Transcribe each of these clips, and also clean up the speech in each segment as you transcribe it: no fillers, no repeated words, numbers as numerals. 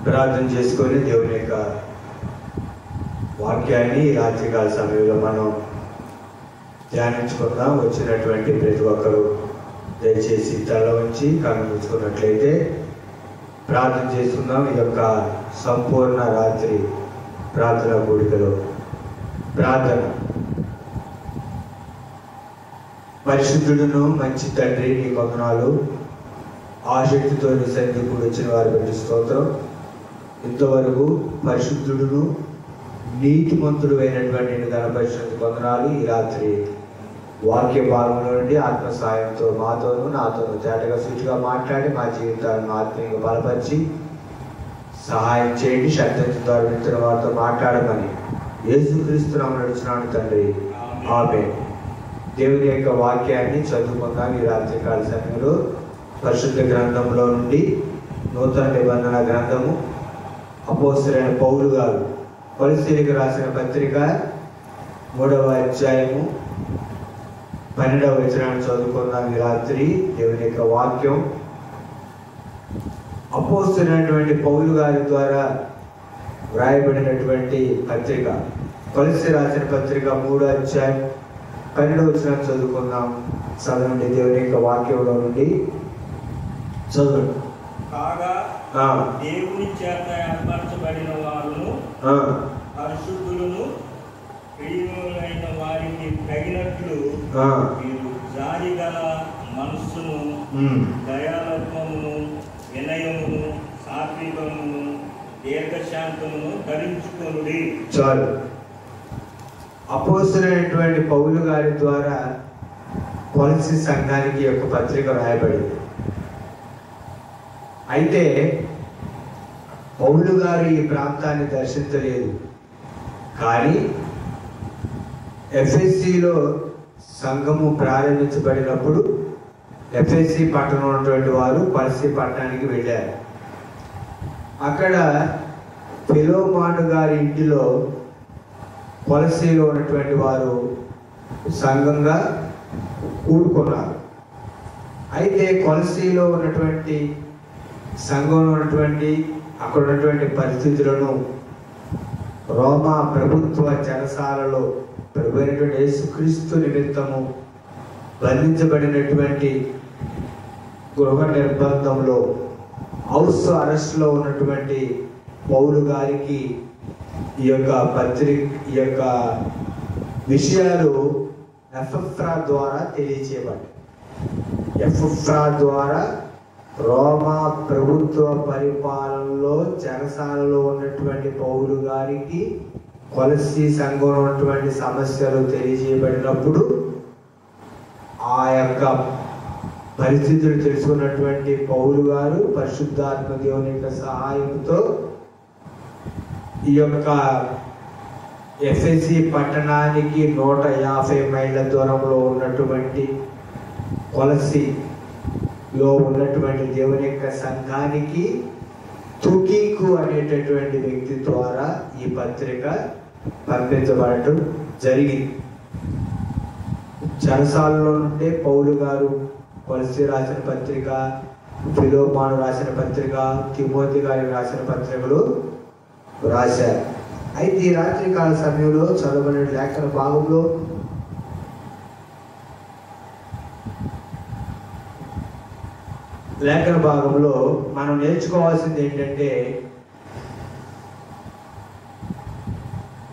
ప్రార్థన చేసుకొని దేవుని యొక్క వాక్యాన్ని రాత్రికాల సమయంలో మనం ధ్యానించుకుందాం. వచ్చినటువంటి ప్రతి ఒక్కరూ దయచేసి తల ఉంచి కళ్ళు మూసుకున్నట్లయితే ప్రార్థన చేసుకుందాం. ఈ యొక్క సంపూర్ణ రాత్రి ప్రార్థన కూడికలో ప్రార్థన. పరిశుద్ధుడును మంచి తండ్రి, నీ వందనాలు. ఆసక్తితో నీ సన్నిధికి వచ్చిన వారి బట్టి స్తోత్రం. ఇంతవరకు పరిశుద్ధుడును నీతిమంతుడు అయినటువంటి నేను గణపరిచినందుకు వందనాలు. ఈ రాత్రి వాక్య భాగంలో నుండి ఆత్మ సాయంతో మాతోనూ నాతోనూ తేటగా సూచిగా మాట్లాడి మా జీవితాలను ఆత్మీయంగా బలపరిచి సహాయం చేయండి. శబ్దం ద్వారా వింటున్న వారితో మాట్లాడమని యేసుక్రీస్తు నామమున నడుచున్నాను తండ్రి, ఆమేన్. దేవుని యొక్క వాక్యాన్ని చదువుకుందాం. ఈ రాత్రికాల సమయంలో పరిశుద్ధ గ్రంథంలో నుండి నూతన నిబంధన గ్రంథము అపోస్తలుడైన పౌలు గారు కొలస్సీయులకు రాసిన పత్రిక 3వ అధ్యాయము 12వ వచనాన్ని చదువుకుందాం. ఈ రాత్రి దేవుని యొక్క వాక్యం అపోస్తలుడైనటువంటి పౌలు గారి ద్వారా వ్రాయబడినటువంటి పత్రిక. కొలస్సీ రాసిన పత్రిక 3వ అధ్యాయం 12వ వచనాన్ని చదువుకుందాం. చదవండి దేవుని యొక్క వాక్యంలో నుండి చదవండి. కాగా దేవుని చేత ఏర్పరచబడిన వారును పరిశుద్ధులను ప్రియులైన వారికి తగినట్లు మీరు జాలిగల మనస్సును, దయాలత్వమును, వినయమును, సాత్వికమును, దీర్ఘశాంతమును ధరించుకొనుడి. చాలు. అపోస్తలుడైనటువంటి పౌలు గారి ద్వారా కొలస్సీ సంఘానికి యొక్క పత్రిక రాయబడింది. అయితే పౌలు గారు ఈ ప్రాంతాన్ని దర్శించలేదు, కానీ ఎఫ్ఎస్సిలో సంఘము ప్రారంభించబడినప్పుడు ఎఫ్ఎస్సి పట్టణం ఉన్నటువంటి వారు కొలస్సీ పట్టణానికి వెళ్ళారు. అక్కడ ఫిలోమాను గారి ఇంటిలో కొలస్సీలో ఉన్నటువంటి వారు సంఘంగా కూడుకున్నారు. అయితే కొలస్సీలో ఉన్నటువంటి సంఘంలో ఉన్నటువంటి అక్కడ ఉన్నటువంటి పరిస్థితులను రోమా ప్రభుత్వ చెరసాలలో ప్రభు అయినటువంటి యేసుక్రీస్తు నిమిత్తము బంధించబడినటువంటి గృహ నిర్బంధంలో హౌస్ అరెస్ట్లో ఉన్నటువంటి పౌలు గారికి ఈ యొక్క విషయాలు ఎఫ్రా ద్వారా తెలియచేయబడ్డాయి. ఎఫ్రా ద్వారా రోమా ప్రభుత్వ పరిపాలనలో చెరసాలలో ఉన్నటువంటి పౌలు గారికి కొలస్సీ సంఘంలో ఉన్నటువంటి సమస్యలు తెలియజేయబడినప్పుడు ఆ యొక్క పరిస్థితులు తెలుసుకున్నటువంటి పౌలు గారు పరిశుద్ధాత్మ దేవుని యొక్క సహాయంతో ఈ యొక్క ఎఫ్ఎస్సి పట్టణానికి 150 మైళ్ళ దూరంలో ఉన్నటువంటి కొలస్సీలో ఉన్నటువంటి దేవుని యొక్క సంఘానికి తుకీకు అనేటటువంటి వ్యక్తి ద్వారా ఈ పత్రిక పంపించబడటం జరిగింది. చెరసాలలో నుండే పౌలు గారు కొలస్సీ రాసిన పత్రిక, ఫిలోమాను రాసిన పత్రిక, తిమోతి గారి రాసిన పత్రికలు రాశారు. అయితే ఈ రాత్రికాల సమయంలో చదవబడిన లేఖన భాగంలో మనం నేర్చుకోవాల్సింది ఏంటంటే,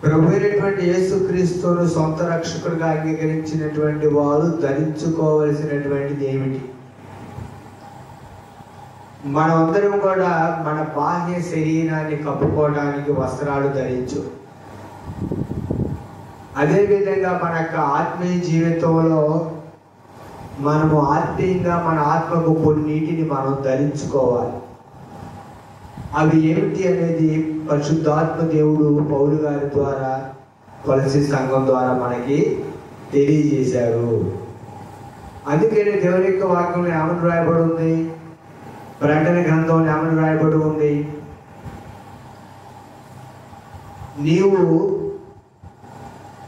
ప్రభు అయినటువంటి యేసుక్రీస్తును సొంత రక్షకుడిగా అంగీకరించినటువంటి వారు ధరించుకోవలసినటువంటిది ఏమిటి? మనమందరం కూడా మన బాహ్య శరీరాన్ని కప్పుకోవడానికి వస్త్రాలు ధరించు. అదేవిధంగా మన యొక్క ఆత్మీయ జీవితంలో మనము ఆత్మీయంగా మన ఆత్మకు కొన్నిటిని మనం ధరించుకోవాలి. అవి ఏమిటి అనేది పరిశుద్ధాత్మ దేవుడు పౌలు గారి ద్వారా కొలస్సీ సంఘం ద్వారా మనకి తెలియజేశారు. అందుకనే దేవుని యొక్క వాక్యంలో ఏమని రాయబడి ఉంది? ప్రకటన గ్రంథంలో ఏమని రాయబడి ఉంది?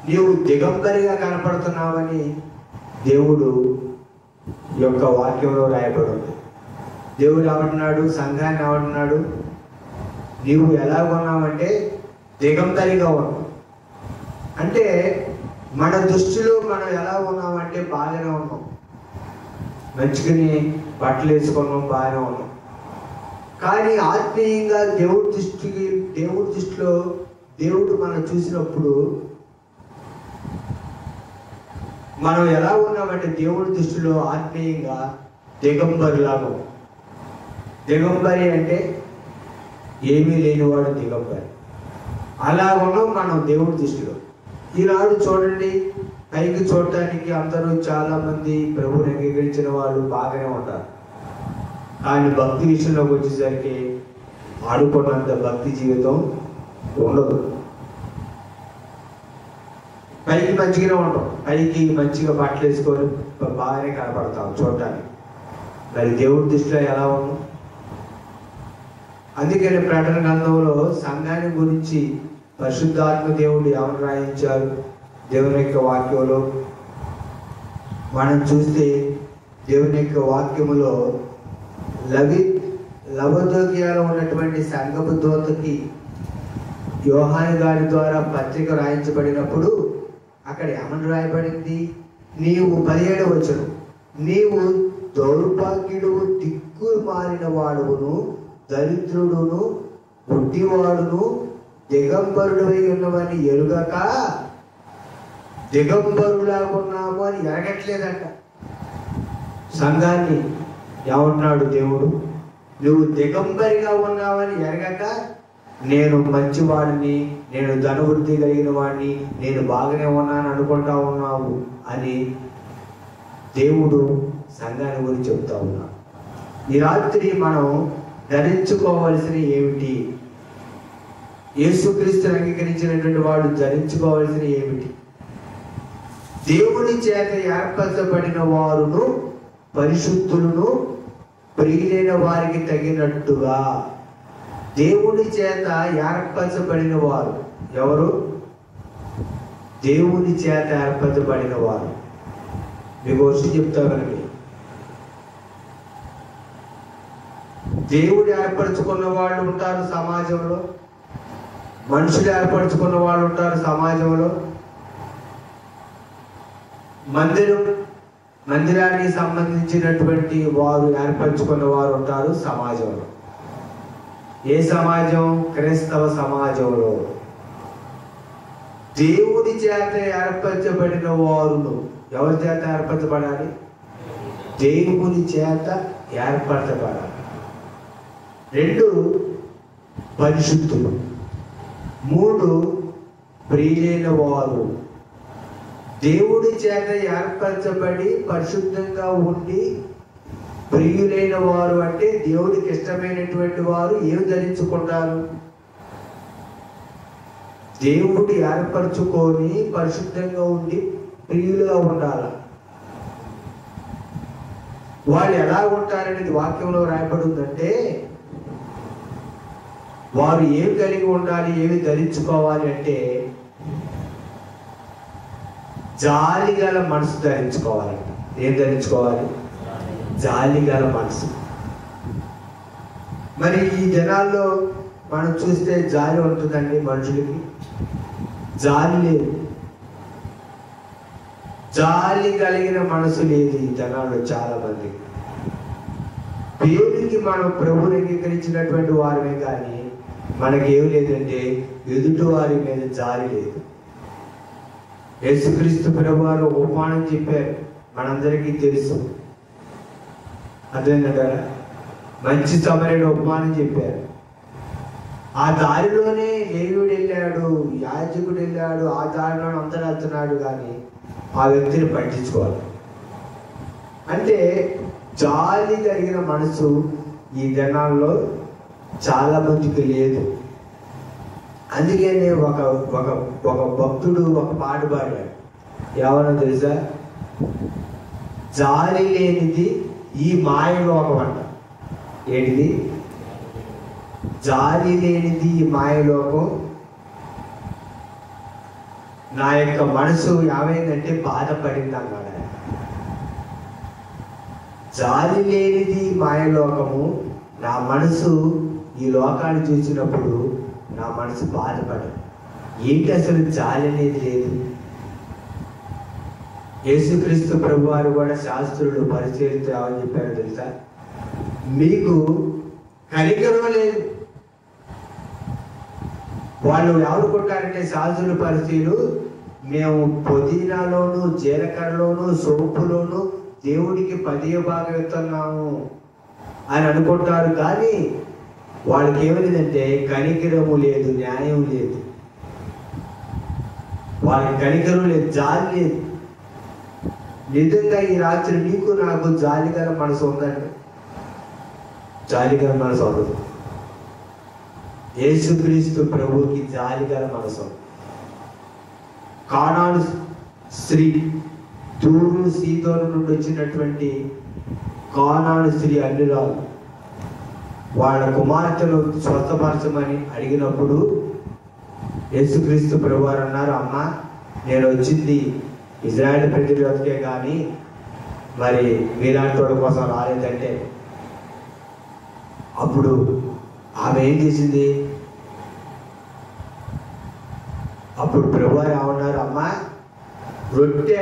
నీవు దిగంబరిగా కనపడుతున్నావని దేవుడు యొక్క వాక్యంలో రాయబడి ఉంది. దేవుడు ఏమంటున్నాడు? సంఘాన్ని ఏమంటున్నాడు? నీవు ఎలా ఉన్నావంటే దిగంబరిగా ఉన్నావు. అంటే మన దృష్టిలో మనం ఎలా ఉన్నామంటే బాగానే ఉన్నాం, మంచిగానే బట్టలు వేసుకున్నాం, బాగానే ఉన్నాం. కానీ ఆత్మీయంగా దేవుడి దృష్టిలో దేవుడు మనం చూసినప్పుడు మనం ఎలా ఉన్నామంటే దేవుడి దృష్టిలో ఆత్మీయంగా దిగంబరిలాగా. దిగంబరి అంటే ఏమీ లేనివాడు దిగంబరి. అలా ఉన్నాం మనం దేవుడి దృష్టిలో. ఈనాడు చూడండి, పైకి చూడటానికి అందరూ చాలా మంది ప్రభువుని అంగీకరించిన వాళ్ళు బాగానే ఉంటారు. కానీ భక్తి విషయంలోకి వచ్చేసరికి ఆడుకున్నంత భక్తి జీవితం ఉండదు. పైకి మంచిగానే ఉంటాం, పైకి మంచిగా బట్టలు వేసుకొని బాగానే కనపడతాం చూడటానికి. మరి దేవుడి దృష్టిలో ఎలా ఉన్నాం? అందుకని ప్రకటన గ్రంథంలో సంఘాన్ని గురించి పరిశుద్ధాత్మ దేవుడు ఏమని రాయించారు దేవుని యొక్క వాక్యంలో మనం చూస్తే, దేవుని యొక్క వాక్యములో లవోదోకియాలో ఉన్నటువంటి సంఘపు దూతకి యోహాను గారి ద్వారా పత్రిక రాయించబడినప్పుడు అక్కడ ఏమని రాయబడింది? నీవు 17వ వచనం, నీవు దౌర్భాగ్యుడు, దిక్కు మారిన వాడును, దరిద్రుడును, గుడ్డివాడును, దిగంబరుడై ఉన్నవని ఎరుగక దిగంబరులాగా ఉన్నాము అని ఎరగట్లేదంట. సంఘాన్ని ఏమంటున్నాడు దేవుడు? నువ్వు దిగంబరిగా ఉన్నావని ఎరగక నేను మంచివాడిని, నేను ధనవృద్ధి కలిగిన వాడిని, నేను బాగానే ఉన్నాను అనుకుంటా ఉన్నావు అని దేవుడు సంఘాన్ని గురించి చెప్తా ఉన్నాడు. ఈ రాత్రి మనం ధరించుకోవలసిన ఏమిటి? యేసుక్రీస్తుని అంగీకరించినటువంటి వాడు ధరించుకోవలసిన ఏమిటి? దేవుని చేత ఏర్పరచబడిన వారును, పరిశుద్ధులను, ప్రియులైన వారికి తగినట్టుగా. దేవుని చేత ఏర్పరచబడిన వారు ఎవరు? దేవుని చేత ఏర్పరచబడిన వారు. మీకు వచ్చి చెప్తానండి, దేవుడు ఏర్పరచుకున్న వాళ్ళు ఉంటారు సమాజంలో, మనుషులు ఏర్పరచుకున్న వాళ్ళు ఉంటారు సమాజంలో, మందిరానికి సంబంధించినటువంటి వారు ఏర్పరచుకున్న వారు ఉంటారు సమాజంలో. ఏ సమాజం? క్రైస్తవ సమాజంలో. దేవుని చేత ఏర్పరచబడిన వారును ఎవరి చేత ఏర్పరచబడాలి? దేవుని చేత ఏర్పరచబడాలి. 2 పరిశుద్ధులు, 3 ప్రియులైన వారు. దేవుడి చేత ఏర్పరచబడి పరిశుద్ధంగా ఉండి ప్రియులైన వారు అంటే దేవుడికి ఇష్టమైనటువంటి వారు ఏమి ధరించుకుంటారు? దేవుడు ఏర్పరచుకొని పరిశుద్ధంగా ఉండి ప్రియులుగా ఉండాలి. వాళ్ళు ఎలా ఉంటారనేది వాక్యంలో రాయబడి ఉందంటే, వారు ఏమి కలిగి ఉండాలి, ఏమి ధరించుకోవాలి అంటే జాలి గల మనసు ధరించుకోవాలంట. ఏం ధరించుకోవాలి? జాలి గల మనసు. మరి ఈ దినాల్లో మనం చూస్తే జాలి ఉంటుందండి మనుషులకి? జాలి లేదు. జాలి కలిగిన మనసు లేదు ఈ దినాల్లో చాలా మంది. పేరుకి మనం ప్రభువుని అంగీకరించినటువంటి వారిమే కానీ మనకేమి లేదంటే ఎదుటి వారి మీద జాలి లేదు. యేసుక్రీస్తు ప్రభు వారు ఉపమానం చెప్పారు, మనందరికీ తెలుసు. అదేంటారా? మంచి సమరయుడు ఉపమానం చెప్పారు. ఆ దారిలోనే లేవీయుడు వెళ్ళాడు, యాజకుడు వెళ్ళాడు, ఆ దారిలో అందరూ వెళ్తున్నాడు, కానీ ఆ వ్యక్తిని పట్టించుకోవాలి. అంటే జాలి కలిగిన మనసు ఈ దినాల్లో చాలా మందికి లేదు. అందుకనే ఒక భక్తుడు ఒక పాట పాడాడు, ఎవరో తెలుసా? జాలి లేనిది ఈ మాయలోకం అంట. ఏంటిది? జాలి లేనిది ఈ మాయలోకం. నా యొక్క మనసు ఏమైందంటే బాధపడింది అన్నాడు. జాలి లేనిది మాయలోకము, నా మనసు ఈ లోకాన్ని చూసినప్పుడు నా మనసు బాధపడదు. ఏంటి అసలు జాలి అనేది లేదు. యేసుక్రీస్తు ప్రభు వారు కూడా శాస్త్రులు పరిచర్యతో ఏమని చెప్పారో తెలుసా? మీకు కనికరం లేదు. వాళ్ళు ఎవరు కొట్టారంటే శాస్త్రులు పరిచయులు, మేము పుదీనాలోను జీలకర్రలోను సోపులోను దేవుడికి 10వ భాగం ఇస్తున్నాము అని అనుకుంటారు. కానీ వాళ్ళకి ఏమైందంటే కనికరము లేదు, న్యాయం లేదు, వాళ్ళకి కనికరం లేదు, జాలి లేదు. నిజంగా ఈ రాత్రి నీకు నాకు జాలిగల మనసు ఉందండి. జాలిగల మనసు ఉండదు. యేసుక్రీస్తు ప్రభువుకి జాలిగల మనసు. కానాను స్త్రీ, తూరు సీదోను నుండి వచ్చినటువంటి కానాను స్త్రీ అన్యురాలు వాళ్ళ కుమార్తెను స్వస్థపరచమని అడిగినప్పుడు యేసుక్రీస్తు ప్రభువారు అన్నారు, అమ్మా నేను వచ్చింది ఇజ్రాయేల్ ప్రజల యొక్కకే కానీ మరి మీలాంటి వాళ్ళ కోసం రాలేదంటే, అప్పుడు ఆమె ఏం చేసింది? అప్పుడు ప్రభువారు ఏమన్నారు? అమ్మా రొట్టె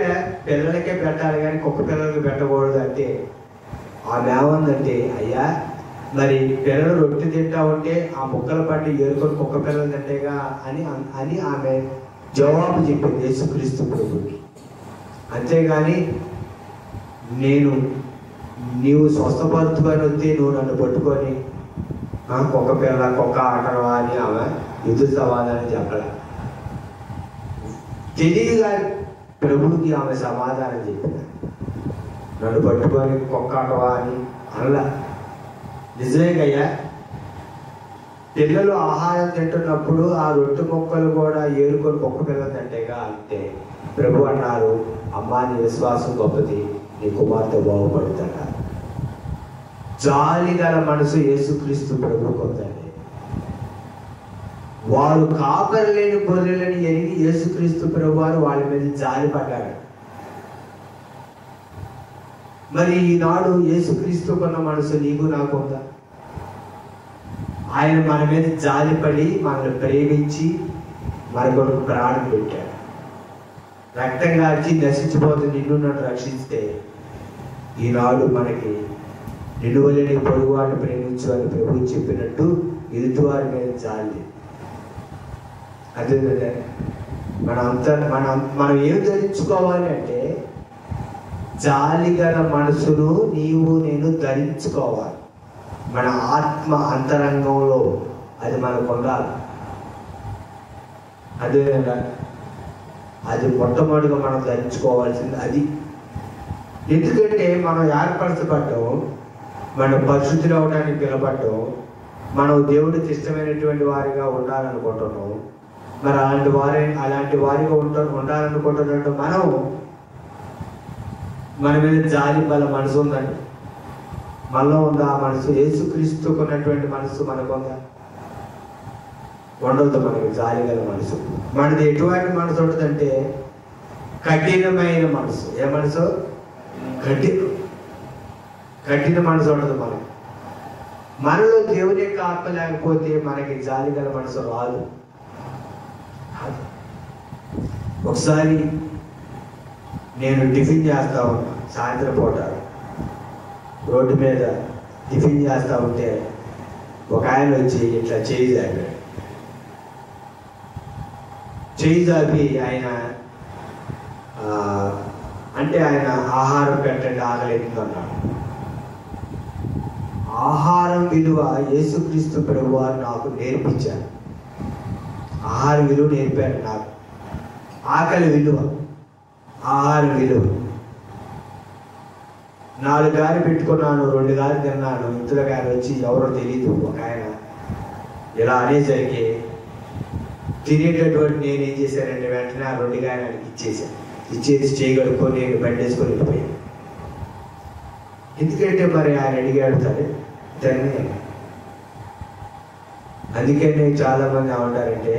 పిల్లలకే పెట్టాలి కానీ కుక్క పిల్లలకి పెట్టకూడదు అంటే, ఆమె ఏమందంటే, అయ్యా మరి పిల్లలు రొట్టె తింటా ఉంటే ఆ ముక్కలు పట్టి ఏరుకొని కుక్క పిల్లలు తింటేగా అని ఆమె జవాబు చెప్పింది యేసుక్రీస్తు ప్రభుకి. అంతేగాని నీవు స్వస్థపరుచుకొని వస్తే నువ్వు నన్ను పట్టుకొని కుక్క పిల్ల కుక్క ఆటవా అని ఆమె ఎదురు సమాధానం చెప్పలే. తెలియగా ప్రభుకి ఆమె సమాధానం చెప్పింది, నన్ను పట్టుకొని కుక్క ఆటవా అని అనలా. నిజమేగయ్యా, పిల్లలు ఆహారం తింటున్నప్పుడు ఆ రొట్టె మొక్కలు కూడా ఏరుకొని కుక్క పిల్లలు తింటేగా అంటే ప్రభు అన్నారు, అమ్మా నీ విశ్వాసం గొప్పది, నీ కుమార్తె బాగుపడుతాడ. జాలి గల మనసు యేసుక్రీస్తు ప్రభువుకు ఉందండి. వారు కాపరి లేని గొర్రెలని ఎరిగి యేసుక్రీస్తు ప్రభు వారు వాళ్ళ మీద జాలి పడ్డారు. మరి ఈనాడు యేసుక్రీస్తుకున్న మనసు నీకు నాకు ఉందా? ఆయన మన మీద జాలిపడి మనల్ని ప్రేమించి మన కొరకు ప్రాణం పెట్టాడు. రక్తం కాచి నశించిపోతే నిన్ను నన్ను రక్షిస్తే ఈనాడు మనకి నిన్ను వలె పొరుగు వారిని ప్రేమించు అని ప్రభువు చెప్పినట్టు ఎదుటివారి మీద జాలి. అదే మనం ఏం ధరించుకోవాలి అంటే జాలి గల మనసును నీవు నేను ధరించుకోవాలి. మన ఆత్మ అంతరంగంలో అది మనకు ఉండాలి. అదేవిధంగా అది మొట్టమొదటిగా మనం ధరించుకోవాల్సింది అది. ఎందుకంటే మనం ఏర్పరచబడ్డం, మనం పరిశుద్ధులు అవడానికి పిలబడ్డం, మనం దేవుడికి ఇష్టమైనటువంటి వారిగా ఉండాలనుకుంటున్నాం. మరి అలాంటి వారిగా ఉండాలనుకుంటున్నట్టు మన మీద జాలి బల మనసు ఉందండి. మనలో ఉందా ఆ మనసు? యేసుక్రీస్తుకు ఉన్నటువంటి మనసు మనకు ఉందా? ఉండదు. మనకి జాలి గల మనసు. మనది ఎటువంటి మనసు ఉంటుందంటే కఠినమైన మనసు. ఏ మనసు? కఠిన మనసు ఉండదు మనకి. మనలో దేవుని యొక్క ఆత్మ లేకపోతే మనకి జాలి గల మనసు రాదు. ఒకసారి నేను టిఫిన్ చేస్తా ఉన్నా, సాయంత్రం పూట రోడ్డు మీద టిఫిన్ చేస్తా ఉంటే ఒక ఆయన వచ్చి ఇట్లా చేయి జాపాడు. చేయి జాపి ఆయన అంటే ఆయన ఆహారం పెట్టండి, ఆకలేదు అన్నాడు. ఆహారం విలువ యేసుక్రీస్తు ప్రభువారు నాకు నేర్పించారు. ఆహారం విలువ నేర్పాడు నాకు. ఆకలి విలువ, ఆహారం విలువ. 4 గారి పెట్టుకున్నాను, 2 గారి తిన్నాను. ఇంట్లో గారు వచ్చి ఎవరో తెలియదు ఒక ఆయన ఇలా అనేసరికి తినేటటువంటి నేనేం చేశానంటే వెంటనే ఆ 2 గారి ఆయనకి ఇచ్చేసి చేయగలుగుకొని నేను బండి వేసుకొని వెళ్ళిపోయాను. ఎందుకంటే మరి ఆయన అడిగాడు సరే దాన్ని. అందుకని చాలా మంది ఏమంటారంటే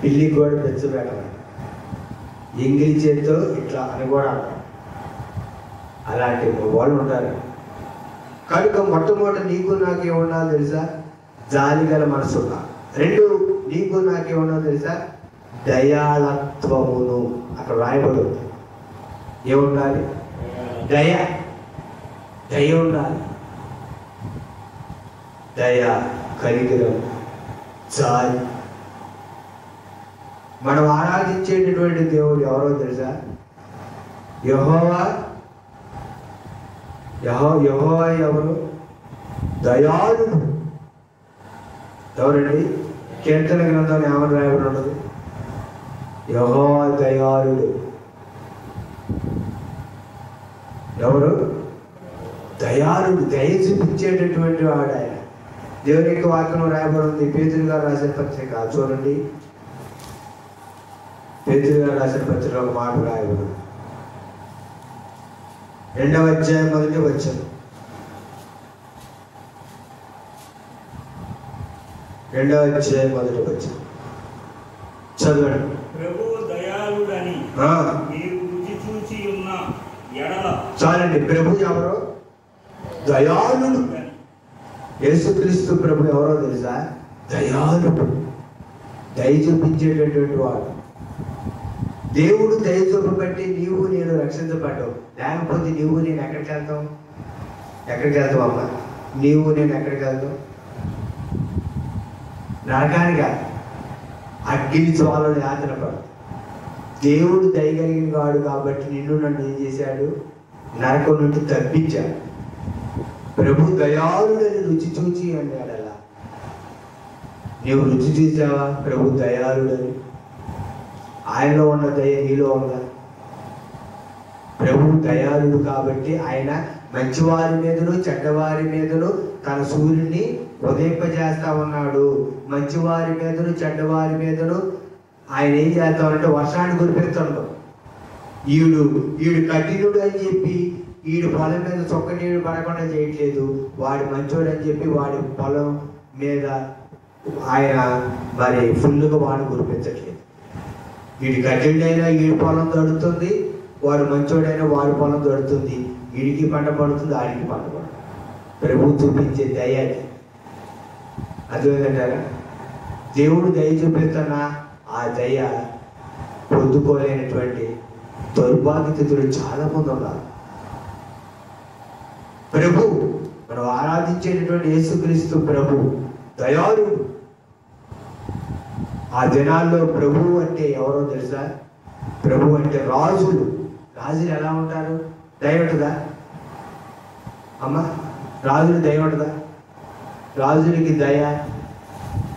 పిల్లికి కూడా పెంచు పెట్టాలి, ఎంగిలి చేతితో ఇట్లా అని కూడా అంటారు. అలాంటి వాళ్ళు ఉంటారు. కనుక మొట్టమొదటి నీకు నాకు ఏముండాలి తెలుసా? జాలిగల మనసు ఉండాలి. రెండు, నీకు నాకేమన్నా తెలుసా, దయాళత్వమును అక్కడ రాయబడి ఉంది. ఏముండాలి? దయ ఉండాలి. దయ, కనికరం, జాలి. మనం ఆరాధించేటటువంటి దేవుడు ఎవరో తెలుసా? యెహోవా. ఎవరు? దయాళుడు. ఎవరండి? కీర్తన గ్రంథం ఏమని రాయబడి ఉండదు? యెహోవా దయాళుడు. ఎవరు? దయాళుడు, దయ చూపించేటటువంటి వాడు ఆయన. దేవుని యొక్క వాక్యం రాయబడి ఉంది. పేతురు గారు రాసిన పత్రిక చూడండి. పేతురు గారు రాసిన పత్రిక ఒక మాట రాయబడి, 2వ అధ్యాయం 1వ వచనం. 2వ అధ్యాయం 1వ వచనం చదవండి. ప్రభువు దయాళుడని మీరు రుచి చూచి ఉన్న ఎడల. చాలండి. ప్రభు ఎవరో? దయాళుడు. యేసుక్రీస్తు ప్రభు ఎవరో తెలుసా? దయాళుడు, దయ చూపించేటటువంటి వాడు. దేవుడు దయ చూపబట్టి నీవు నేను రక్షించబడ్డావు. లేకపోతే నీవు నేను ఎక్కడికి వెళ్తాం? అమ్మా? నీవు నేను ఎక్కడికి వెళ్తాం? నరకానిగా, అగ్ని జ్వాలను యాతన పడు. దేవుడు దయగలిగిన వాడు కాబట్టి నిన్ను నన్ను ఏం చేశాడు? నరకం నుండి తప్పించాడు. ప్రభు దయాళుడని రుచి చూచి అన్నాడు. అలా నీవు రుచి చూసావా ప్రభు దయాళుడని? ఆయనలో ఉన్న దయ నీలో ఉందా? ప్రభు దయాళుడు కాబట్టి ఆయన మంచివారి మీదను చెడ్డవారి మీదను తన సూర్యుని ఉదయింపజేస్తా ఉన్నాడు. మంచివారి మీదను చెడ్డవారి మీదను ఆయన ఏం చేస్తామంటే వర్షాన్ని కురిపిస్తాడు. ఈడు కఠినుడు అని చెప్పి ఈడు పొలం మీద చొక్క నీళ్ళు పడకుండా చేయట్లేదు. వాడు మంచోడు అని చెప్పి వాడి పొలం మీద ఆయన మరి ఫుల్గా వాడు కురిపించట్లేదు. వీడి కఠినుడైనా ఈడు పొలం దొరుకుతుంది, వాడు మంచోడైనా వాడి పొలం దొరుకుతుంది. వీడికి పంట పడుతుంది, ఆడికి పంట పడుతుంది. ప్రభు చూపించే దయ అది ఏంటంటారా? దేవుడు దయ చూపిస్తున్న ఆ దయ పొందుకోలేనటువంటి దౌర్భాగ్యతులు చాలా మంది ఉన్నారు. ప్రభు, మనం ఆరాధించేటటువంటి యేసుక్రీస్తు ప్రభు దయాళుడు. ఆ దినాల్లో ప్రభు అంటే ఎవరో తెలుసా? ప్రభు అంటే రాజులు. రాజులు ఎలా ఉంటారు? దయ ఉంటుందా అమ్మా? రాజులు దయ ఉంటుందా? రాజులకి దయ,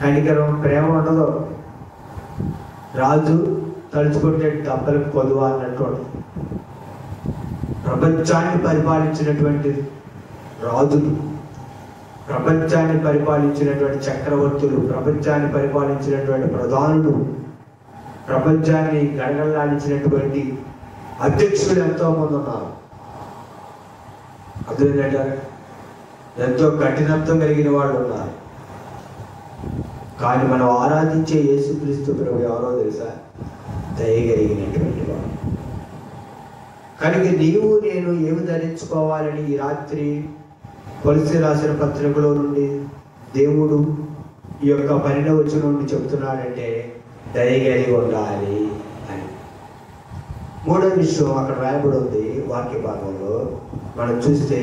కనికరం, ప్రేమ ఉండదు. రాజు తలుచుకుంటే దెబ్బలకు పొదువ అన్నట్టు. ప్రపంచాన్ని పరిపాలించినటువంటి రాజులు, ప్రపంచాన్ని పరిపాలించినటువంటి చక్రవర్తులు, ప్రపంచాన్ని పరిపాలించినటువంటి ప్రధానులు, ప్రపంచాన్ని గడగడలాడించినటువంటి అధ్యక్షులు ఎంతో మంది ఉన్నారు. అదేంటంటారు? ఎంతో కఠినత్వం కలిగిన వాళ్ళు ఉన్నారు. కానీ మనం ఆరాధించే యేసుక్రీస్తు ప్రభు ఎవరో తెలుసా? దయగలిగినటువంటి వాడు. కనుక నీవు నేను ఏమి ధరించుకోవాలని ఈ రాత్రి కొలస్సీ రాసిన పత్రికలో నుండి దేవుడు ఈ యొక్క 12వ వచనం నుండి చెప్తున్నాడంటే దయగలిగి ఉండాలి అని. 3వ విషయం అక్కడ రాయబడి ఉంది వాక్య భాగంలో. మనం చూస్తే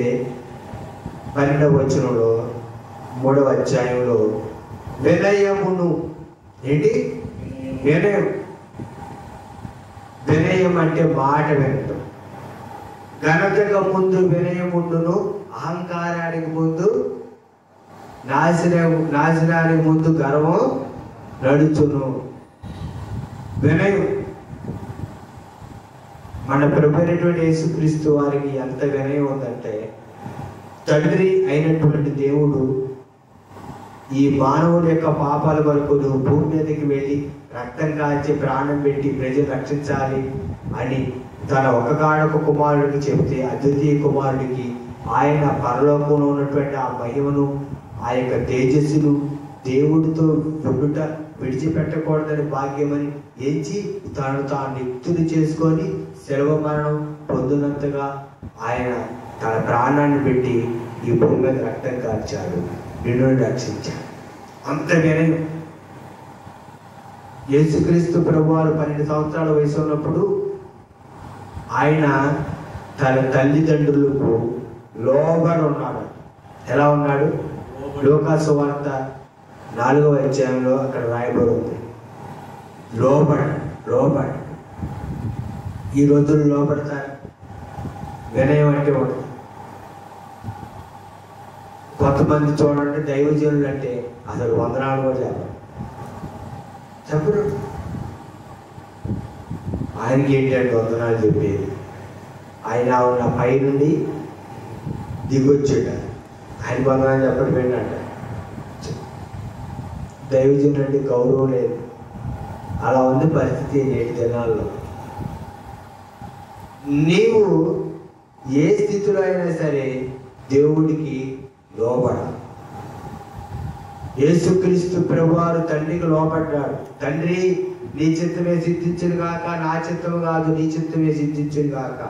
12వ వచనంలో 3వ అధ్యాయంలో వినయమును. ఏంటి వినయం? వినయం అంటే మాట వినటం. ఘనతకు ముందు వినయం ఉండును, అహంకారానికి ముందు నాశనానికి ముందు గర్వం నడుచును. వినయం. మన ప్రభువైనటువంటి యేసుక్రీస్తు వారికి ఎంత వినయం ఉందంటే, తండ్రి అయినటువంటి దేవుడు ఈ మానవుడి యొక్క పాపాల వరకు నువ్వు భూమి మీదకి వెళ్ళి రక్తం కాల్చి ప్రాణం పెట్టి ప్రజలు రక్షించాలి అని తన ఒకగానొక కుమారుడికి చెప్తే, అద్వితీయ కుమారుడికి ఆయన పరలోకంలో ఉన్నటువంటి ఆ మహిమను, ఆ యొక్క తేజస్సును దేవుడితో ఉండుట విడిచిపెట్టకూడదని భాగ్యమని ఎంచి తను తాను నిత్తుని చేసుకొని శిలువ మరణం పొందినంతగా ఆయన తన ప్రాణాన్ని పెట్టి ఈ భూమి మీద రక్తం కార్చాడు, నిన్ను రక్షించాడు. అంత వినయం. యేసుక్రీస్తు ప్రభువారు 12 సంవత్సరాల వయసు ఉన్నప్పుడు ఆయన తన తల్లిదండ్రులకు లోబడి ఉన్నాడు. ఎలా ఉన్నాడు? లూకా సువార్త 4వ అధ్యాయంలో అక్కడ రాయబడి ఉంది. లోబడి. ఈ రోజులు లోబడతారు. వినయం అంటే ఉండదు. కొంతమంది చూడండి, దైవజనులు అంటే అసలు వందనాలు కూడా చెప్పరు. ఆయనకి ఏంటంటే వందనాలు చెప్పేది. ఆయన ఉన్న పై నుండి దిగొచ్చాడ, ఆయన వందనాలు చెప్పడం ఏంటంట. దైవజనులు అంటే గౌరవం లేదు. అలా ఉంది పరిస్థితి నేటి జనాల్లో. నీవు ఏ స్థితిలో అయినా సరే దేవుడికి లోబడాలి. యేసుక్రీస్తు ప్రభువారు తండ్రికి లోబడ్డాడు. తండ్రి, నీ చిత్తమే సిద్ధించును గాక, నా చిత్తము కాదు, నీ చిత్తమే సిద్ధించును గాక.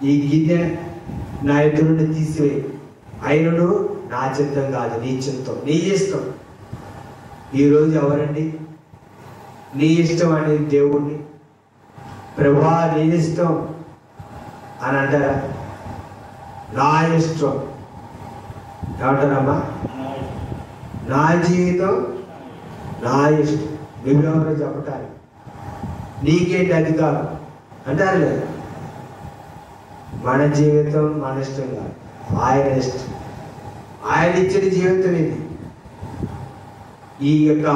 ఈ గిన్నె నా ఎదురు నుండి తీసివేయి, అయినను నా చిత్తం కాదు, నీ చిత్తం, నీ ఇష్టం. ఈరోజు ఎవరండి నీ ఇష్టం అనేది? దేవుణ్ణి. ప్రభువా నీ ఇష్టం అని అంటారా? నా ఇష్టం ఏమంటారమ్మా? నా జీవితం నా ఇష్టం. నువ్వెవరో చెప్పటానికి నీకేంటి అధికారం అంటారు లేదు. మన జీవితం మన ఇష్టం కాదు, ఆయన ఇష్టం. ఆయన ఇచ్చిన జీవితం ఇది. ఈ యొక్క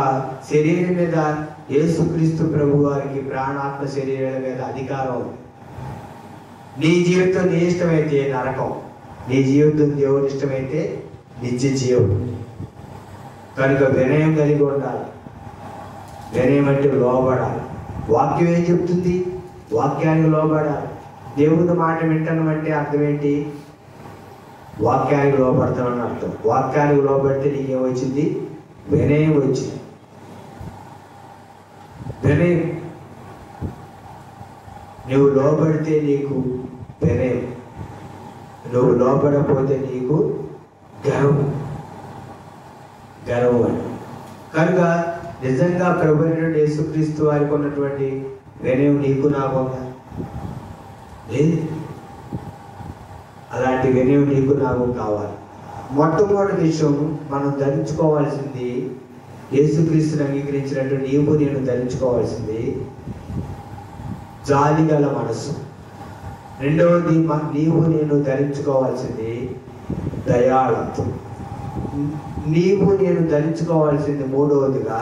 శరీరం మీద యేసుక్రీస్తు ప్రభు వారికి ప్రాణాత్మ శరీరాల మీద అధికారం ఉంది. నీ జీవితం నీ ఇష్టమైతే నరకం, నీ జీవితం దేవుని ఇష్టమైతే నిత్య జీవం. కనుక వినయం కలిగి ఉండాలి. వినయం అంటే లోబడాలి. వాక్యం ఏం చెప్తుంది? వాక్యానికి లోబడాలి. దేవుని మాట వింటాను అంటే అర్థం ఏంటి? వాక్యానికి లోబడతామని అర్థం. వాక్యానికి లోబడితే నీకేమొచ్చింది? వినయం వచ్చింది. వినయం. నువ్వు లోబడితే నీకు వినయం, నువ్వు లోబడపోతే నీకు గర్వం. అని కనుక నిజంగా ప్రభువైన యేసుక్రీస్తు వారికి ఉన్నటువంటి వినయం నీకు నాకు ఉందా? లేదు. అలాంటి వినయం నీకు నాకు కావాలి. మొట్టమొదటి విషయం మనం ధరించుకోవాల్సింది, యేసుక్రీస్తుని అంగీకరించినట్టు నీవు నేను ధరించుకోవాల్సింది జాలిగల మనసు. రెండవది నీవు నేను ధరించుకోవాల్సింది దయాళత్వం. నీవు నేను ధరించుకోవాల్సింది మూడవదిగా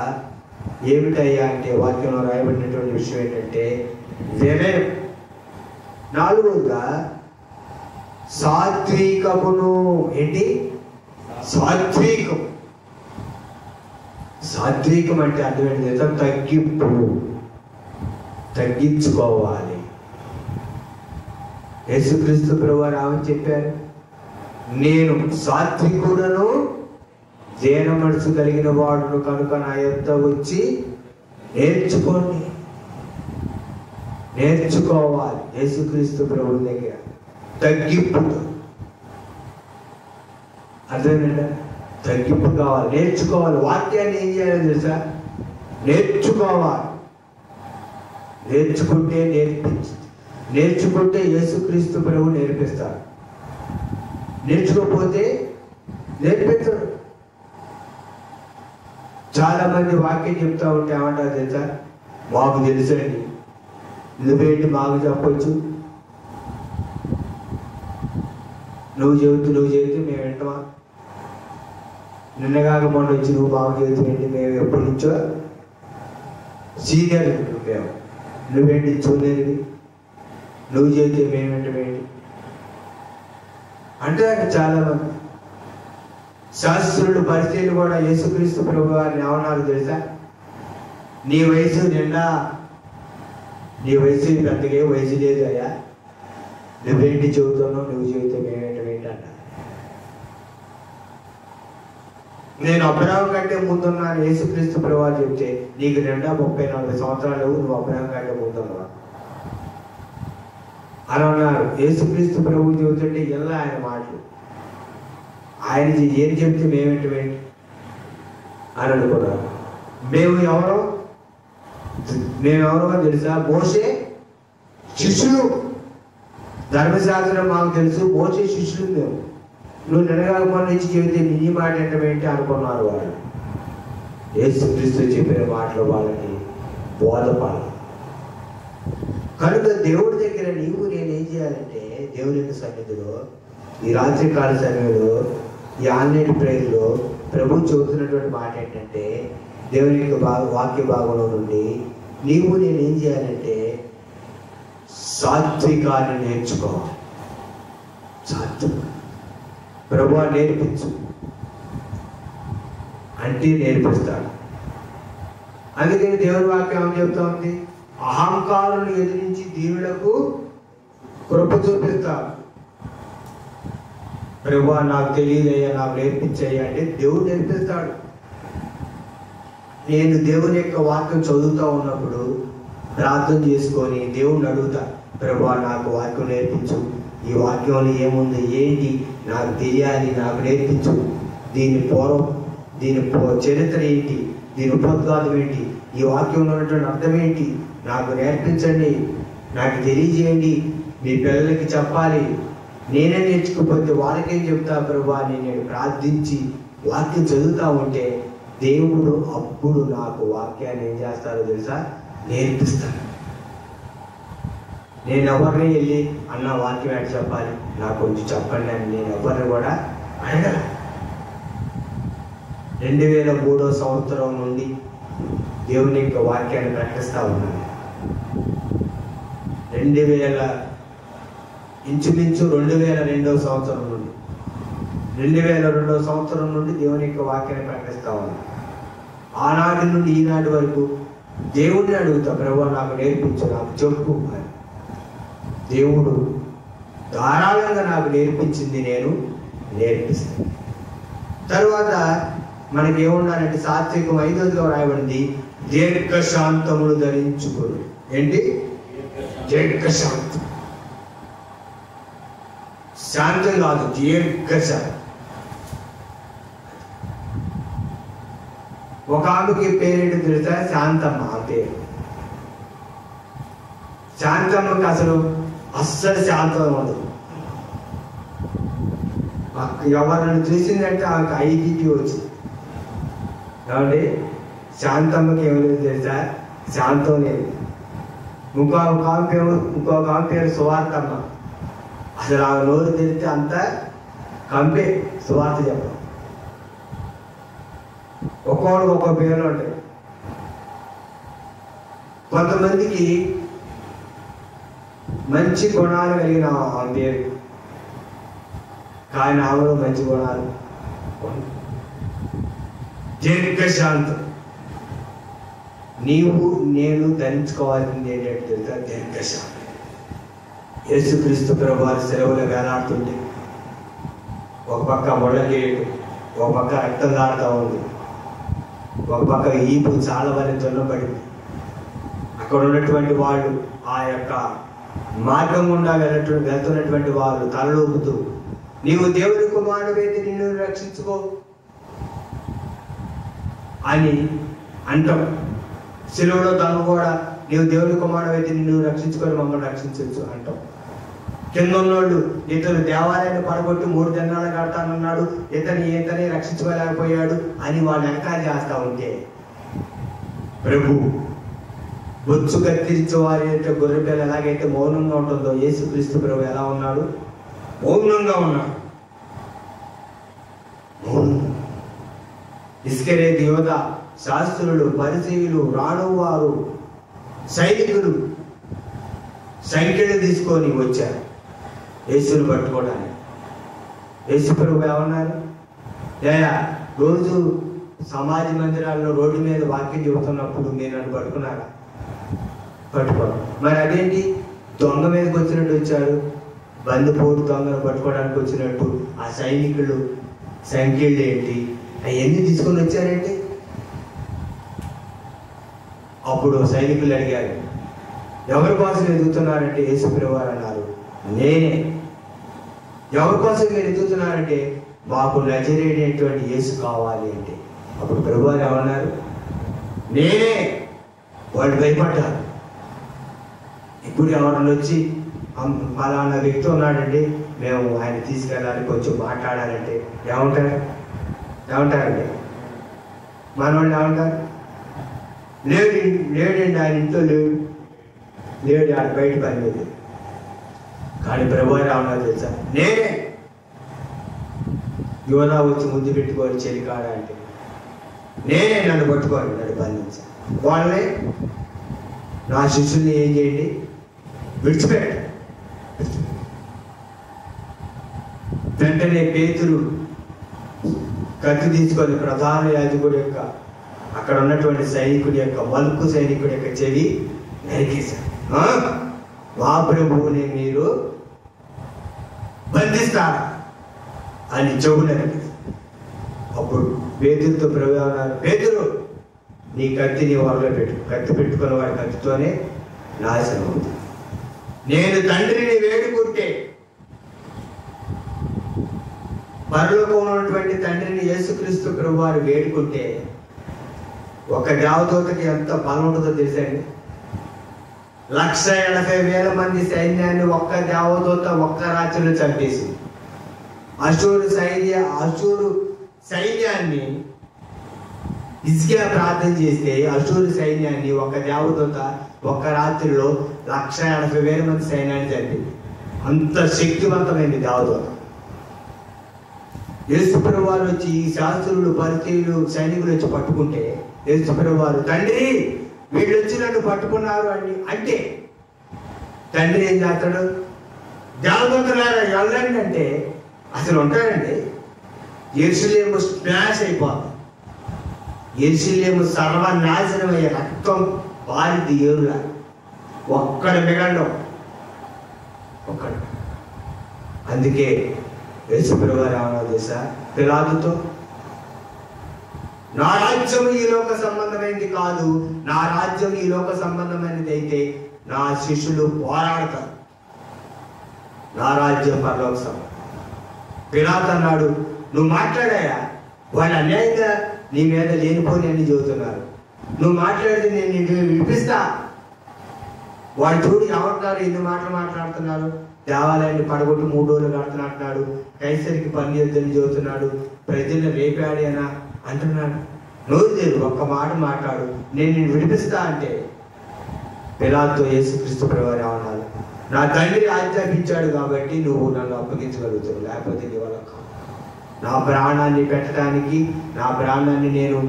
ఏమిటయ్యా అంటే వాక్యంలో రాయబడినటువంటి విషయం ఏంటంటే వినయం. నాలుగవదిగా సాత్వికమును. ఏంటి? సాత్వికం. సాత్వికం అంటే అర్థం ఏంటి? తగ్గించుకోవాలి. యేసుక్రీస్తు ప్రభువారు ఆమె చెప్పారు, నేను సాత్వికుడను దీన మనసు కలిగిన వాడును కనుక నా యొద్ద వచ్చి నేర్చుకోవాలి. యేసుక్రీస్తు ప్రభువు దగ్గర తగ్గింపుతో. అర్థమేంటా? తగ్గింపు కావాలి, నేర్చుకోవాలి. వాక్యాన్ని ఏం చేయాలి తెలుసా? నేర్చుకోవాలి. నేర్చుకుంటే యేసుక్రీస్తు ప్రభు నేర్పిస్తాడు. నేర్చుకోకపోతే నేర్పించడు. చాలా మంది వాక్యం చెప్తా ఉంటే ఏమంటారు తెలుసా? మాకు తెలుసండి. నువ్వేంటి మాకు చెప్పొచ్చు? నువ్వు చెబితే మేము వింటామా? నిన్నగాక మొన్న వచ్చి నువ్వు మాకు చెబుతుంటే మేము ఎప్పటి నుంచో సీనియర్ మేము. నువ్వేంటి చూడలేదు? నువ్వు చెబితే మేము వింటమేంటి అంటే చాలా మంది శాస్త్రులు పరిచయాలు కూడా యేసుక్రీస్తు ప్రభు వారిని ఏమన్నారు తెలుసా? నీ వయసు నిండా, నీ వయసు పెద్దగా వయసు లేదు అయ్యా, నువ్వేంటి చెబుతున్నావు? నువ్వు చెబితే మేమేంటమేంటి అన్న. నేను అబ్రహాం కంటే ముందున్నాను యేసుక్రీస్తు ప్రభు వారు చెప్తే నీకు నిండా 30-40 సంవత్సరాలు, నువ్వు అబ్రహాం కంటే ముందున్నావు అని అన్నారు. యేసుక్రీస్తు ప్రభు చెబుతుంటే ఇలా ఆయన మాటలు. ఆయన ఏం చెప్తే మేమేంటమేంటి? అని అనుకున్నారు. మేమెవరో తెలుసా? మోషే శిష్యులు. ధర్మశాస్త్రం మాకు తెలుసు, మోషే శిష్యులు మేము. నువ్వు నిలగాకపోయిన నుంచి చెబితే నీ మాట ఏంటి అనుకున్నారు వాళ్ళు. యేసుక్రీస్తు చెప్పిన మాటలు వాళ్ళకి బోధపడాలి. కనుక దేవుడి దగ్గర నేనేం చేయాలంటే, దేవుని యొక్క సన్నిధిలో ఈ రాత్రికాల సమయంలో ఈ ఆన్లైన్ ప్రేయర్లో ప్రభు చెబుతున్నటువంటి మాట ఏంటంటే, దేవుని యొక్క వాక్య భాగంలో నుండి నేనేం చేయాలంటే సాత్వికాన్ని నేర్చుకోవాలి. సాత్విక ప్రభు నేర్పించు అంటే నేర్పిస్తాడు. అందుకని దేవుని వాక్యం ఏమని చెప్తా ఉంది? అహంకారులు ఎదిరించి దీనులకు కృప చూపిస్తాడు. ప్రభు నాకు తెలియదయ్యా, నాకు నేర్పించయ్యా అంటే దేవుడు నేర్పిస్తాడు. నేను దేవుని యొక్క వాక్యం చదువుతూ ఉన్నప్పుడు ప్రార్థన చేసుకొని దేవుణ్ణి అడుగుతా, ప్రభు నాకు వాక్యం నేర్పించు, ఈ వాక్యంలో ఏముంది, ఏంటి నాకు తెలియాలి, నాకు నేర్పించు, దీని చరిత్ర ఏంటి, దీని ఉపద్ఘాతం ఏంటి, ఈ వాక్యంలో ఉన్నటువంటి అర్థం ఏంటి, నాకు నేర్పించండి, నాకు తెలియజేయండి, మీ పిల్లలకి చెప్పాలి. నేనే నేర్చుకోకపోతే వాళ్ళకేం చెప్తా ప్రభు అని నేను ప్రార్థించి వాక్యం చదువుతా ఉంటే దేవుడు అప్పుడు నాకు వాక్యాన్ని ఏం చేస్తారో తెలుసా? నేర్పిస్తాడు. నేను ఎవరిని వెళ్ళి అన్న వాక్యం ఏంటి చెప్పాలి, నాకు కొంచెం చెప్పండి అని నేను ఎవరిని కూడా అడగల. 2003 సంవత్సరం నుండి దేవుని యొక్క వాక్యాన్ని ప్రకటిస్తూ ఉన్నాను. ఇంచుమించు 2002 సంవత్సరం నుండి 2002 సంవత్సరం నుండి దేవుని యొక్క వాక్యాన్ని ప్రకటిస్తూ ఉన్నాను. ఆనాటి నుండి ఈనాటి వరకు దేవుడిని అడుగుతా, ప్రభు నాకు నేర్పించు, నాకు చెప్పు అని. దేవుడు ధారాళంగా నాకు నేర్పించింది నేను నేర్పిస్తాను. తరువాత మనకి ఏముండాలంటే సాత్వికం 5వదిగా రాయబడింది, దీర్ఘశాంతములు ధరించుకోరు. ఏంటి? దీర్ఘశాంతం. శాంతం కాదు, దీర్ఘశాంతం. ఒక ఆమెకి పేరేంటి తెలుసా? శాంతమ్మ. ఆ పేరు శాంతమ్మకి అస్సలు శాంతం ఉండదు. ఎవరిని చూసిందంటే ఆమెకు ఐబీపీ వచ్చింది. కాబట్టి శాంతమ్మకి ఏం లేదు తెలుసా? శాంతం లేదు. ఇంకొక ఆమె పేరు సువార్తమ్మ. అసలు ఆమె నోరు తెరిస్తే అంతా కంపే సువార్త చెప్పడం. ఒక్కొక్కడికి ఒక్కొక్క పేర్లు ఉంటాయి. కొంతమందికి మంచి గుణాలు కలిగిన ఆమె పేరు, కానీ ఆమెలో మంచి గుణాలు. దీర్ఘశాంతం. నేను ధరించుకోవాల్సింది ఏంటంటే తెలుసా? దీర్ఘశాంతం. యేసుక్రీస్తు ప్రభువారు సెలవులు వేలాడుతుంటే ఒక పక్క మొళ్ళగేయటం, ఒక పక్క రక్తం దాడుతూ ఉంది, ఒక పక్క ఈపు చాలా వరకు జొన్నపడింది. అక్కడ ఉన్నటువంటి వాళ్ళు, ఆ యొక్క మార్గం గుండా వెళ్తున్నటువంటి వాళ్ళు తలలోపుతూ, నీవు దేవుని కుమారుడైతే నిన్ను రక్షించుకో అని అంటాం. శిలువలో తను కూడా నీవు దేవుని కుమారుడైతే నిన్ను రక్షించుకొని మమ్మల్ని రక్షించవచ్చు అంటాం. కింద ఉన్నోళ్ళు ఇతను దేవాలయాన్ని పడగొట్టి 3 దినాలు కడతానన్నాడు, ఇతని రక్షించుకోలేకపోయాడు అని వాళ్ళు ఎంకరేజ్ చేస్తూ ఉంటే, ప్రభు బొచ్చు కత్తిరించే వారి యొక్క గొర్రెపిల్ల ఎలాగైతే మౌనంగా ఉంటుందో, యేసుక్రీస్తు ప్రభు ఎలా ఉన్నాడు? మౌనంగా ఉన్నాడు. ఇస్కరేతు యోధ, శాస్త్రులు, పరిసయ్యులు, రాణువారు, సైనికులు సంఖ్యలు తీసుకొని వచ్చారు యేసుని పట్టుకోవడానికి. యేసు ప్రభు ఏమన్నారు? రోజు సమాజ మందిరాల్లో రోడ్డు మీద వాక్యం చెబుతున్నప్పుడు మీరు నన్ను పట్టుకున్నారా? పట్టుకోరు. మరి అదేంటి? దొంగ మీదకి వచ్చినట్టు వచ్చాడు, బందిపోటు దొంగను పట్టుకోవడానికి వచ్చినట్టు ఆ సైనికులు సంఖ్యలు ఏంటి అవన్నీ తీసుకొని వచ్చారంటే, అప్పుడు సైనికులు అడిగారు, ఎవరి కోసం ఎదుగుతున్నారంటే యేసు ప్రభువారు అన్నారు, నేనే. ఎవరి కోసం మీరు ఎదుగుతున్నారంటే, మాకు నజరేటటువంటి యేసు కావాలి అంటే. అప్పుడు ప్రభువారు ఏమన్నారు? నేనే. వాళ్ళు భయపడ్డారు. ఇప్పుడు ఎవరన్నా వచ్చి పలానా వ్యక్తి ఉన్నాడండి, మేము ఆయన తీసుకెళ్ళాలి, కొంచెం మాట్లాడాలంటే ఏమంటారండి? మన వాళ్ళు ఏమంటారు? లేడండి, ఆయన ఇంట్లో లేడు ఆడ బయట పని మీద. కానీ ప్రభువారు ఏమన్నారు తెలుసా? నేనే. యోనా వచ్చి ముందు పెట్టుకొని చెలికాడ అంటే నేనే, నన్ను పట్టుకోండి, నన్ను బంధించాను. వాళ్ళని నా శిష్యుల్ని ఏం చేయండి? విడిచిపెట్ట. వెంటనే పేతురు కత్తి తీసుకొని ప్రధాన యాజకుడి యొక్క, అక్కడ ఉన్నటువంటి సైనికుడి యొక్క, మలుపు సైనికుడి యొక్క చెవి నరికేశారు. మా ప్రభువుని మీరు బంధిస్తారా అని చెవు నరికేశారు. అప్పుడు పేతురుతో ప్రభు అన్నారు, పేతురు నీ కత్తిని వాళ్ళలో పెట్టు, కత్తి పెట్టుకున్న వాడి కత్తితోనే నాశనం అవుతుంది. నేను తండ్రిని వేడుకుంటే, పరలోకంలో ఉన్నటువంటి తండ్రిని యేసుక్రీస్తు ప్రభు వారు వేడుకుంటే ఒక దేవదూతకి ఎంత బలం ఉంటుందో తెలుసండి? 1,80,000 మంది సైన్యాన్ని ఒక్క దేవదూత ఒక్క రాత్రిలో చంపేసి అశూరు సైన్యాన్ని హిజ్కియా ప్రార్థన చేస్తే అశూరు సైన్యాన్ని ఒక దేవదూత ఒక్క రాత్రిలో 1,80,000 మంది సైన్యాన్ని చంపింది. అంత శక్తివంతమైంది దేవదూత. యేసుప్రభువు వారు వచ్చి ఈ శాస్త్రులు, పరిచయులు, సైనికులు వచ్చి పట్టుకుంటే యేసుప్రభువు వారు, తండ్రి వీళ్ళు వచ్చి నన్ను పట్టుకున్నారు అని అంటే తండ్రి ఏం చేస్తాడు? దేవదూతలారా వెళ్ళండి అంటే అసలు ఉంటాడండి. యెరూషలేము స్మాష్ అయిపోతుంది. యెరూషలేము సర్వనాశనం అయ్యే, రక్తం పారిది ఏరులా. ఒక్కడ మిగలడం ఒక్కడు. అందుకే యేసుప్రభువు వారు ఏమన్నా తెలుసా పిలాతుతో? నా రాజ్యం ఈ లోక సంబంధమైనది కాదు, నా రాజ్యం ఈ లోక సంబంధమైనది అయితే నా శిష్యులు పోరాడతారు, నా రాజ్యం పరలోక సంబంధం. పిలాతు అన్నాడు, నువ్వు మాట్లాడాయా? వాళ్ళు అన్యాయంగా నీ మీద లేనిపోని అని చెబుతున్నారు, నువ్వు మాట్లాడితే నేను నిన్ను వినిపిస్తా. వాళ్ళు చూడు ఏమంటున్నారు, ఎన్ని మాటలు మాట్లాడుతున్నారు. దేవాలయాన్ని పడగొట్టు 3 రోజులు కడుతున్నట్టున్నాడు, కైసరికి పని చేద్దని చెబుతున్నాడు, ప్రజలను రేపాడి అని అంటున్నాడు. నోరు లేదు, ఒక్క మాట మాట్లాడు, నేను నిన్ను విడిపిస్తా అంటే పిలాతుతో యేసుక్రీస్తు ప్రభువారు ఏమన్నారు? నా తండ్రి ఆజ్ఞాపించాడు కాబట్టి నువ్వు నన్ను అప్పగించగలుగుతావు, లేకపోతే నీ వల్ల కాదు. నా ప్రాణాన్ని పెట్టడానికి, నా ప్రాణాన్ని నేను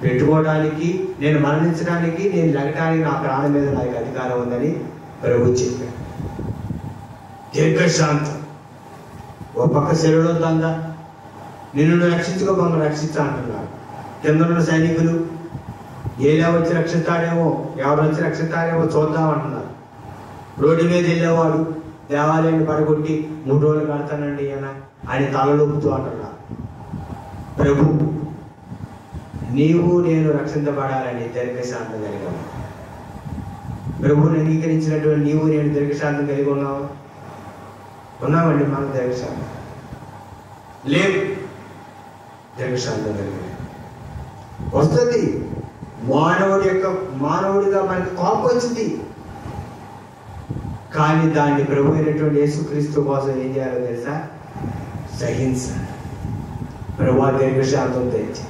పెట్టుకోవడానికి, నేను మరణించడానికి, నేను లెగటానికి నా ప్రాణం మీద నాకు అధికారం ఉందని ప్రభు చెప్పాడు. దీర్ఘశాంతం. ఓ పక్క శరీరం దంద, నిన్ను రక్షించుకో, మమ్మల్ని రక్షించా అంటున్నాడు. కింద ఉన్న సైనికులు ఏలా వచ్చి రక్షిస్తాడేమో, ఎవరు వచ్చి రక్షిస్తాడేమో చూద్దామంటున్నారు. రోడ్డు మీద వెళ్ళేవాడు దేవాలయాన్ని పడగొట్టి 3 రోజులు కడతానండి ఆయన తలలోపుతూ అంటున్నారు. ప్రభు నీవు నేను రక్షించబడాలని దీర్ఘశాంతం కలిగాము. ప్రభువుని అంగీకరించినటువంటి నీవు నేను దీర్ఘశాంతం కలిగి ఉన్నామండి. మనం దీర్ఘశాంతం లేవు. దీర్ఘశాంతం కలిగి వస్తుంది. మానవుడిగా మనకి కోపం వచ్చింది, కానీ దాన్ని ప్రభు అయినటువంటి యేసుక్రీస్తు కోసం ఏం చేయాలో తెలుసా? సహించాలి. ప్రభు దీర్ఘశాంతం తెచ్చి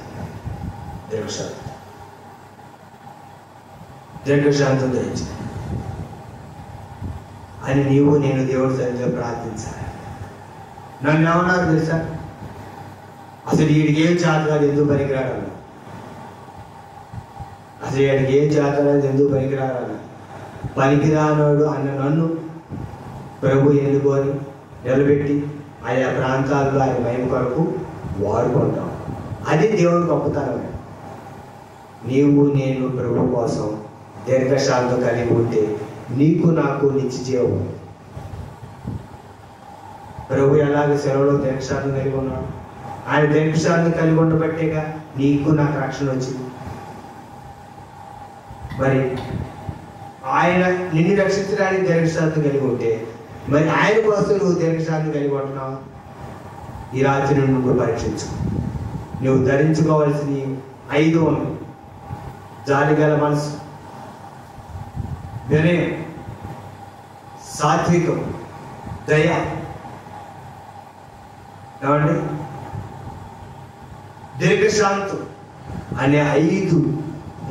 దీర్ఘశాంతం తెచ్చి అని నీవు నేను దేవుడి సన్నిధిలో ప్రార్థించాలి. నన్ను ఏమన్నారు తెలుసా? అసలు వీడికి ఏం చేతరాదు, ఎందుకు పనికిరాడు? అసలు వీడికి ఏం చేతరాదు, ఎందుకు పనికిరాడు? పనికిరానోడు అన్న నన్ను ప్రభు ఎన్నుకొని నిలబెట్టి ఆయా ప్రాంతాల్లో ఆయన మహిమ కొరకు వాడుకుంటాం. అది దేవుని గొప్పతనం. నీవు నేను ప్రభు కోసం దీర్ఘశాంతం కలిగి ఉంటే నీకు నాకు నిత్య జీవం. ప్రభు ఎలాగ సెలవులో దీర్ఘశాంతం కలిగి ఉన్నాడు, ఆయన దీర్ఘశాంతం కలిగి ఉండబట్టేగా నీకు నాకు రక్షణ వచ్చింది. మరి ఆయన నిన్ను రక్షించడానికి దీర్ఘశాంతం కలిగి ఉంటే మరి ఆయన కోసం నువ్వు దీర్ఘశాంతం కలిగి ఉంటున్నావు. ఈ రాత్రి నువ్వు పరీక్షించు. నువ్వు ధరించుకోవాల్సిన 5 ఉంది. జాలిగల మనసు, వినయం, సాత్వికం, దయ. ఏమండి? దీర్ఘశాంతం అనే 5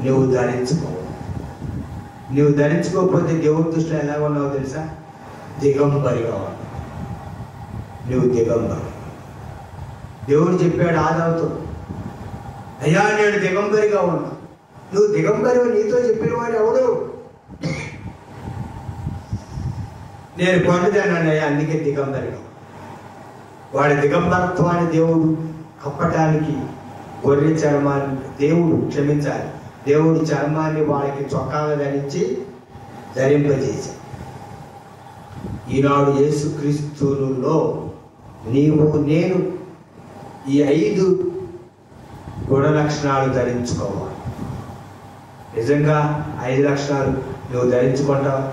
నువ్వు ధరించుకో. నువ్వు ధరించుకోకపోతే దేవుడి దృష్టిలో ఎలా ఉన్నావో తెలుసా? దిగంబరిగా ఉన్నావు. నువ్వు దిగంబరి. దేవుడు చెప్పాడు ఆదాముతో, అయ్యా నేను దిగంబరిగా ఉన్నా. నువ్వు దిగంబరి నీతో చెప్పిన వాడు ఎవడు? నేను పొందుతానని అయ్యా, అందుకే దిగంబరిగా. వాడి దిగంబరత్వాన్ని దేవుడు కప్పటానికి గొర్రె చర్మాన్ని దేవుడు క్షమించాలి. దేవుడు చర్మాన్ని వాడికి చొక్కాగా ధరింపజేశాడు. ఈనాడు యేసుక్రీస్తులో నీవు నేను ఈ 5 గుణ లక్షణాలు ధరించుకోవాలి. నిజంగా 5 లక్షణాలు నువ్వు ధరించుకుంటావా?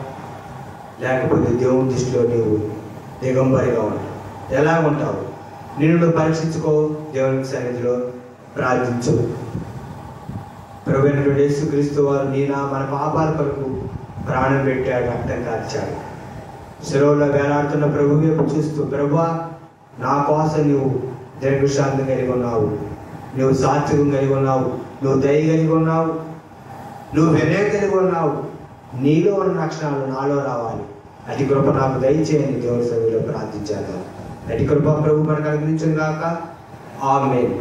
లేకపోతే దేవుని దృష్టిలో నీవు దిగంబరిగా ఉంటావు. ఎలా ఉంటావు? నిన్ను పరీక్షించుకో. దేవుని సన్నిధిలో ప్రార్థించు. ప్రభువైన యేసుక్రీస్తు వారు మన పాపాల కొరకు ప్రాణం పెట్టాడు, రక్తం కార్చాడు. శిలువలో వేలాడుతున్న ప్రభు వైపు చూస్తూ, ప్రభువా నా కోసం నువ్వు దీర్ఘశాంతం కలిగి ఉన్నావు, నువ్వు సాత్వికం కలిగి ఉన్నావు, నువ్వు దయ కలిగి ఉన్నావు, నువ్వు వినయం కలిగి ఉన్నావు. నీలో ఉన్న లక్షణాలు నాలో రావాలి. అతి కృప నాకు దయచేయండి. దేవుని సన్నిధిలో ప్రార్థించాను. అతి కృప ప్రభు మనకు అనుగ్రహించును గాక. ఆమేన్.